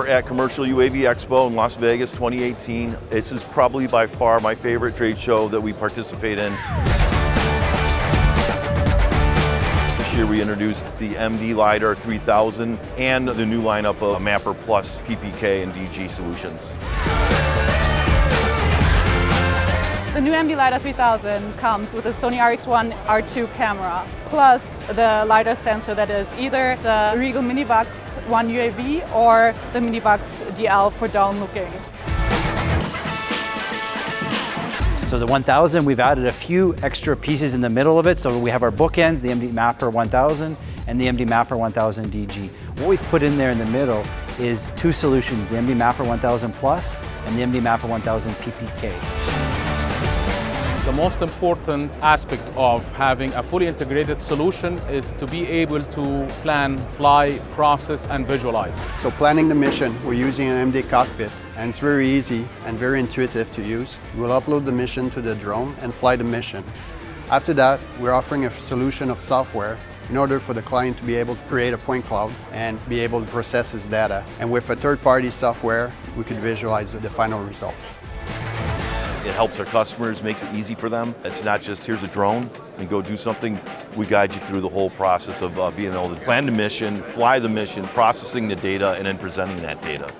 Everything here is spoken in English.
are at Commercial UAV Expo in Las Vegas 2018. This is probably by far my favorite trade show that we participate in. This year we introduced the MvLidar 3000 and the new lineup of Mapper Plus PPK and DG solutions. The new MvLidar 3000 comes with a SONY RX1 R2 camera, plus the LiDAR sensor that is either the Riegl Minivax 1 UAV or the Minivax DL for down looking. So the 1000, we've added a few extra pieces in the middle of it. So we have our bookends, the mdMapper 1000 and the mdMapper 1000 DG. What we've put in there in the middle is two solutions, the mdMapper 1000 Plus and the mdMapper 1000 PPK. The most important aspect of having a fully integrated solution is to be able to plan, fly, process, and visualize. So planning the mission, we're using an MD Cockpit, and it's very easy and very intuitive to use. We'll upload the mission to the drone and fly the mission. After that, we're offering a solution of software in order for the client to be able to create a point cloud and be able to process his data. And with a third-party software, we could visualize the final result. It helps our customers, makes it easy for them. It's not just here's a drone and go do something. We guide you through the whole process of being able to plan the mission, fly the mission, processing the data, and then presenting that data.